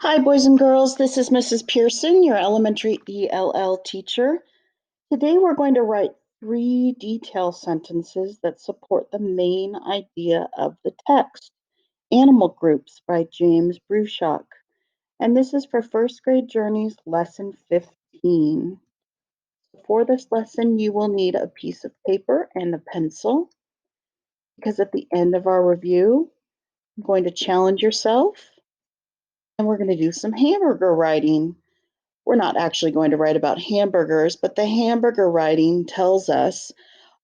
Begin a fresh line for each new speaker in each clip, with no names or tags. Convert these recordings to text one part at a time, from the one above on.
Hi, boys and girls. This is Mrs. Pearson, your elementary ELL teacher. Today we're going to write 3 detail sentences that support the main idea of the text, Animal Groups by James Bruchock. And this is for First Grade Journeys Lesson 15. For this lesson, you will need a piece of paper and a pencil because at the end of our review, I'm going to challenge yourself and we're going to do some hamburger writing. We're not actually going to write about hamburgers, but the hamburger writing tells us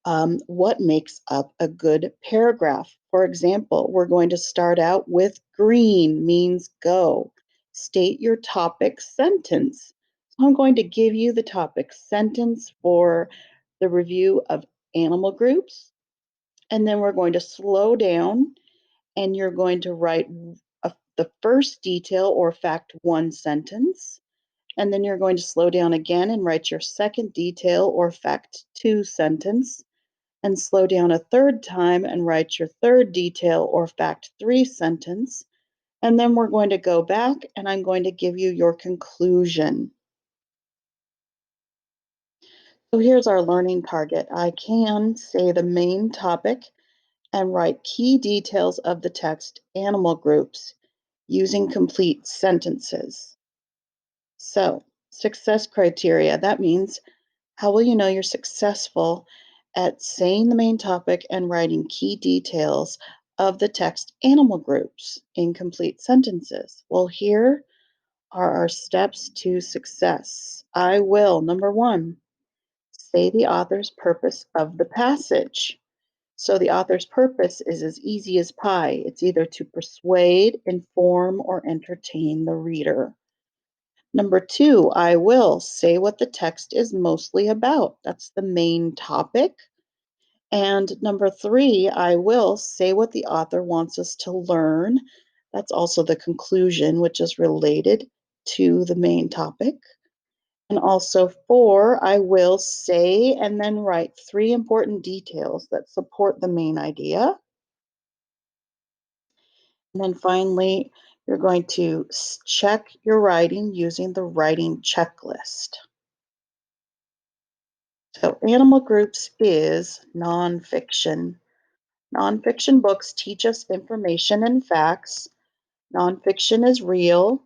what makes up a good paragraph. For example, we're going to start out with green means go. State your topic sentence. So I'm going to give you the topic sentence for the review of animal groups, and then we're going to slow down and you're going to write the first detail or fact 1 sentence. And then you're going to slow down again and write your second detail or fact 2 sentence, and slow down a third time and write your third detail or fact 3 sentence. And then we're going to go back and I'm going to give you your conclusion. So here's our learning target. I can say the main topic and write key details of the text, animal groups, using complete sentences. So, success criteria, that means how will you know you're successful at saying the main topic and writing key details of the text animal groups in complete sentences? Well, here are our steps to success. I will, number 1, say the author's purpose of the passage. So the author's purpose is as easy as pie. It's either to persuade, inform, or entertain the reader. Number 2, I will say what the text is mostly about. That's the main topic. And number 3, I will say what the author wants us to learn. That's also the conclusion, which is related to the main topic. And also 4, I will say and then write 3 important details that support the main idea. And then finally, you're going to check your writing using the writing checklist. So, animal groups is nonfiction. Nonfiction books teach us information and facts. Nonfiction is real.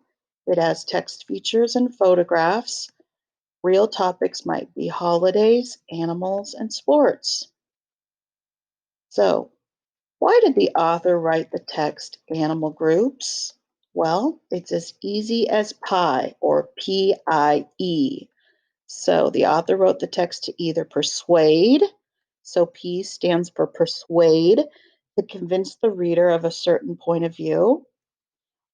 It has text features and photographs. Real topics might be holidays, animals, and sports. So, why did the author write the text animal groups? Well, it's as easy as pie or PIE. So the author wrote the text to either persuade, so P stands for persuade, to convince the reader of a certain point of view,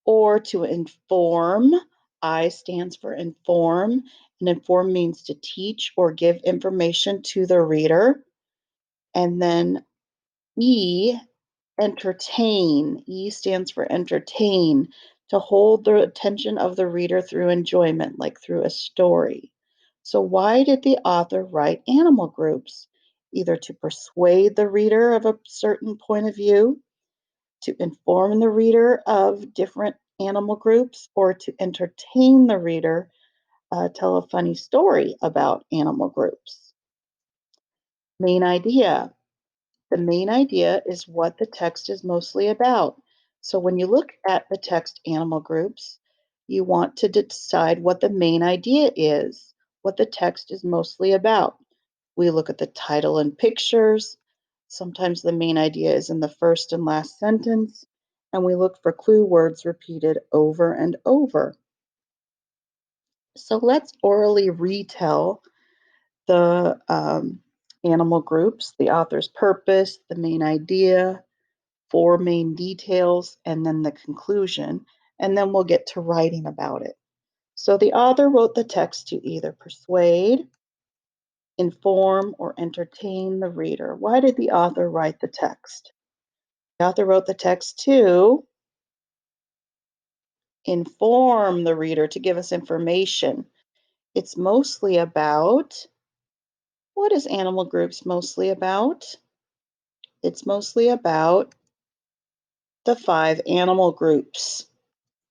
or to inform, I stands for inform, and inform means to teach or give information to the reader. And then E, entertain, E stands for entertain, to hold the attention of the reader through enjoyment, like through a story. So, why did the author write animal groups? Either to persuade the reader of a certain point of view, to inform the reader of different animal groups, or to entertain the reader, tell a funny story about animal groups. Main idea. The main idea is what the text is mostly about. So when you look at the text animal groups, you want to decide what the main idea is, what the text is mostly about. We look at the title and pictures. Sometimes the main idea is in the first and last sentence, and we look for clue words repeated over and over. So let's orally retell the animal groups, the author's purpose, the main idea, 4 main details, and then the conclusion, and then we'll get to writing about it. So the author wrote the text to either persuade, inform, or entertain the reader. Why did the author write the text? The author wrote the text to inform the reader, to give us information. It's mostly about, what is animal groups mostly about? It's mostly about the 5 animal groups.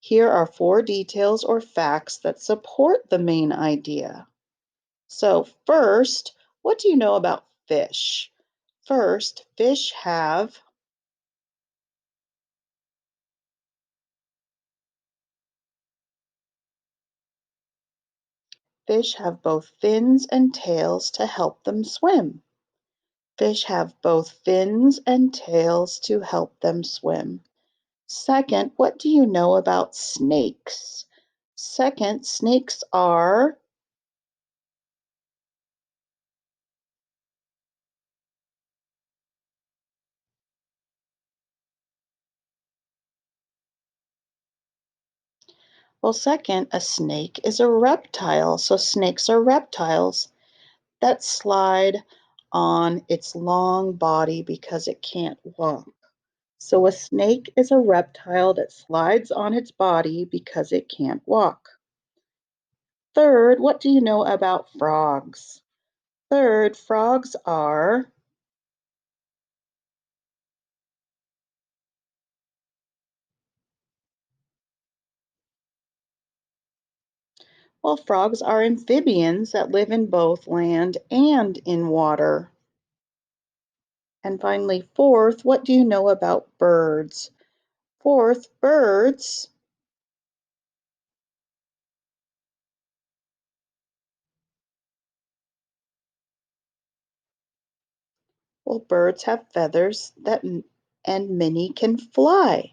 Here are four details or facts that support the main idea. So, first, what do you know about fish? First, fish have both fins and tails to help them swim. Fish have both fins and tails to help them swim. Second, what do you know about snakes? Second, snakes are, well, second, a snake is a reptile. So snakes are reptiles that slide on its long body because it can't walk. So a snake is a reptile that slides on its body because it can't walk. Third, what do you know about frogs? Third, frogs are, well, frogs are amphibians that live in both land and in water. And finally, fourth, what do you know about birds? Fourth, birds have feathers and many can fly.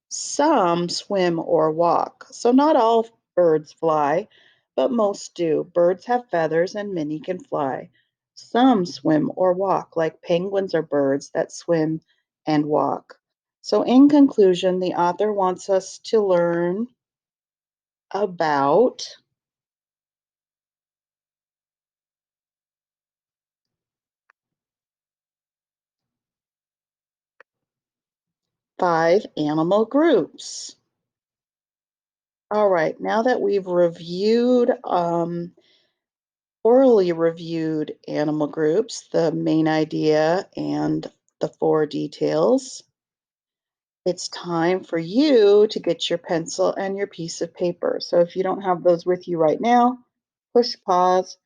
Some swim or walk. So not all birds fly, but most do. Birds have feathers and many can fly. Some swim or walk, like penguins are birds that swim and walk. So in conclusion, the author wants us to learn about 5 animal groups. All right, now that we've orally reviewed animal groups, the main idea and the four details, it's time for you to get your pencil and your piece of paper. So if you don't have those with you right now, push pause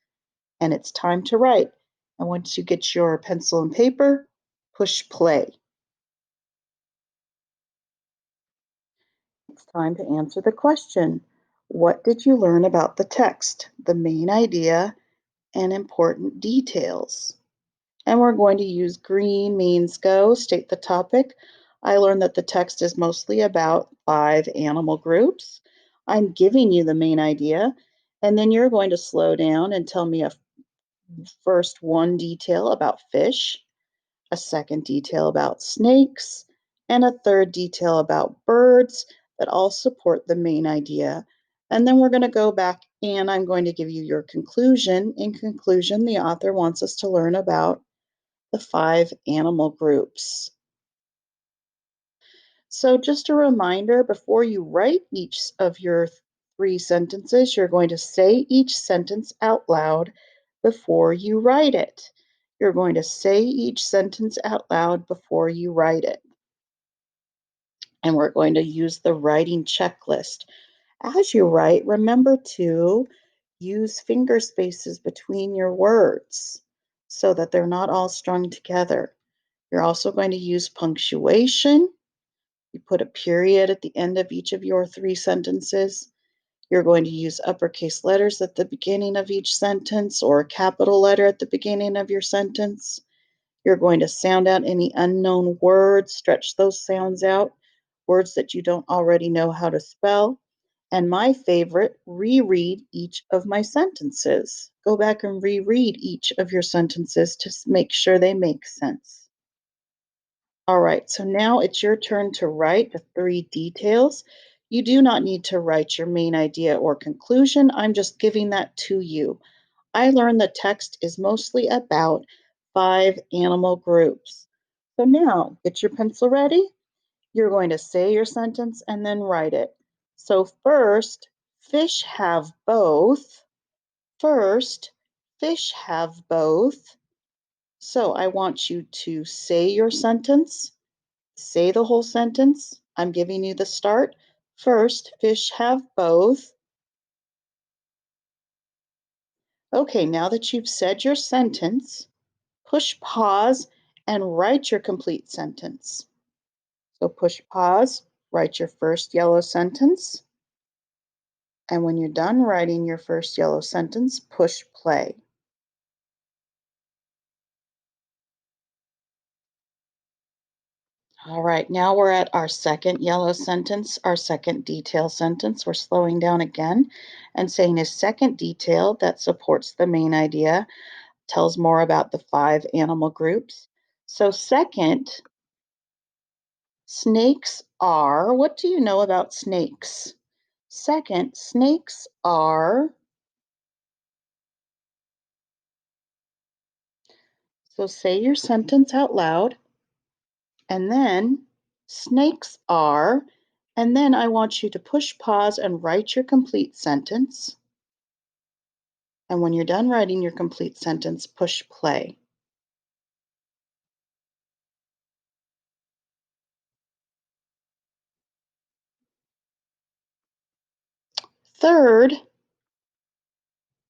and it's time to write. And once you get your pencil and paper, push play. It's time to answer the question. What did you learn about the text, the main idea, and important details? And we're going to use green means go, state the topic. I learned that the text is mostly about 5 animal groups. I'm giving you the main idea, and then you're going to slow down and tell me a first one detail about fish, a second detail about snakes, and a third detail about birds that all support the main idea. And then we're going to go back and I'm going to give you your conclusion. In conclusion, the author wants us to learn about the 5 animal groups. So, just a reminder before you write each of your 3 sentences, you're going to say each sentence out loud before you write it. You're going to say each sentence out loud before you write it. And we're going to use the writing checklist. As you write, remember to use finger spaces between your words so that they're not all strung together. You're also going to use punctuation. You put a period at the end of each of your 3 sentences. You're going to use uppercase letters at the beginning of each sentence or a capital letter at the beginning of your sentence. You're going to sound out any unknown words, stretch those sounds out, words that you don't already know how to spell. And my favorite, reread each of my sentences. Go back and reread each of your sentences to make sure they make sense. All right, so now it's your turn to write the 3 details. You do not need to write your main idea or conclusion. I'm just giving that to you. I learned the text is mostly about 5 animal groups. So now get your pencil ready. You're going to say your sentence and then write it. So first, fish have both. First, fish have both. So I want you to say your sentence. Say the whole sentence. I'm giving you the start. First, fish have both. Okay, now that you've said your sentence, push pause and write your complete sentence. So push pause, write your first yellow sentence, and when you're done writing your first yellow sentence, push play. All right, now we're at our second yellow sentence, our second detail sentence. We're slowing down again and saying a second detail that supports the main idea, tells more about the five animal groups. So, second, snakes are, what do you know about snakes? Second, snakes are, so say your sentence out loud, and then snakes are, and then I want you to push pause and write your complete sentence. And when you're done writing your complete sentence, push play. Third,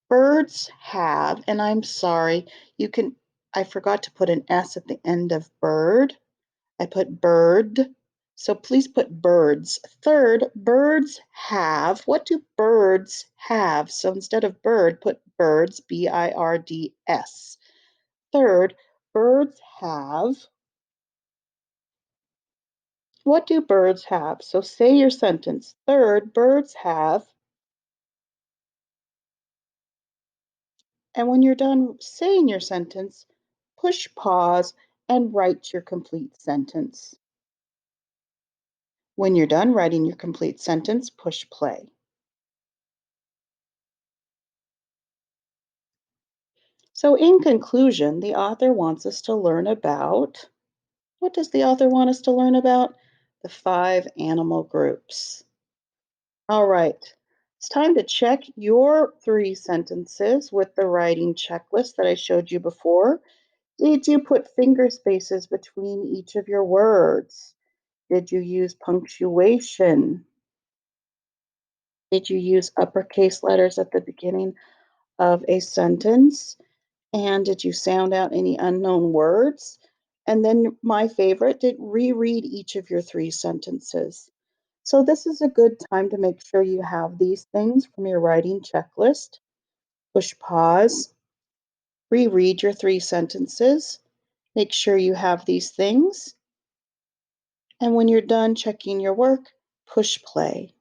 birds have, and I'm sorry, you can, I forgot to put an S at the end of bird. I put bird. So please put birds. Third, birds have. What do birds have? So instead of bird, put birds, BIRDS. Third, birds have. What do birds have? So say your sentence. Third, birds have. And when you're done saying your sentence, push pause and write your complete sentence. When you're done writing your complete sentence, push play. So, in conclusion, the author wants us to learn about, what does the author want us to learn about? The five animal groups. All right, it's time to check your three sentences with the writing checklist that I showed you before. Did you put finger spaces between each of your words? Did you use punctuation? Did you use uppercase letters at the beginning of a sentence? And did you sound out any unknown words? And then my favorite, did reread each of your three sentences. So this is a good time to make sure you have these things from your writing checklist. Push pause, reread your three sentences, make sure you have these things, and when you're done checking your work, push play.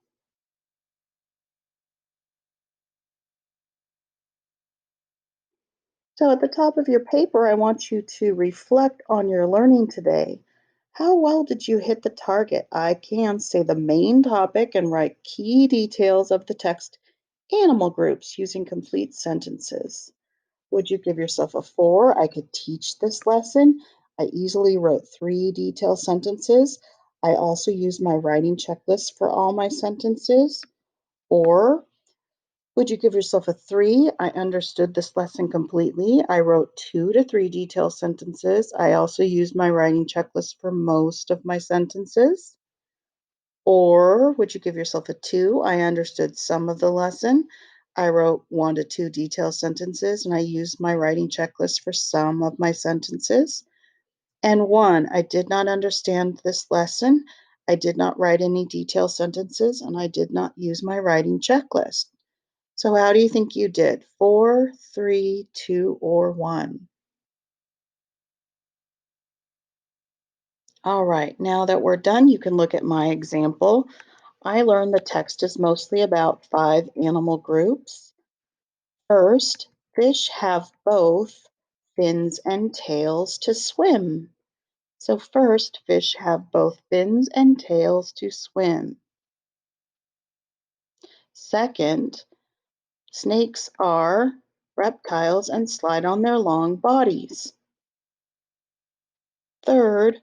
So at the top of your paper, I want you to reflect on your learning today. How well did you hit the target? I can say the main topic and write key details of the text animal groups using complete sentences. Would you give yourself a 4? I could teach this lesson. I easily wrote 3 detailed sentences. I also used my writing checklist for all my sentences. Or would you give yourself a 3? I understood this lesson completely. I wrote 2 to 3 detailed sentences. I also used my writing checklist for most of my sentences. Or would you give yourself a 2? I understood some of the lesson. I wrote 1 to 2 detailed sentences and I used my writing checklist for some of my sentences. And 1, I did not understand this lesson. I did not write any detailed sentences and I did not use my writing checklist. So how do you think you did? 4, 3, 2, or 1? All right, now that we're done, you can look at my example. I learned the text is mostly about 5 animal groups. First, fish have both fins and tails to swim. So first, fish have both fins and tails to swim. Second, snakes are reptiles and slide on their long bodies. Third,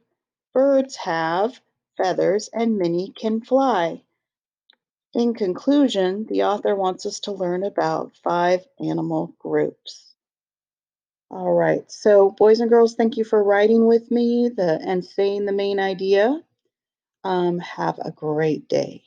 birds have feathers and many can fly. In conclusion, the author wants us to learn about 5 animal groups. All right, so boys and girls, thank you for writing with me and saying the main idea. Have a great day.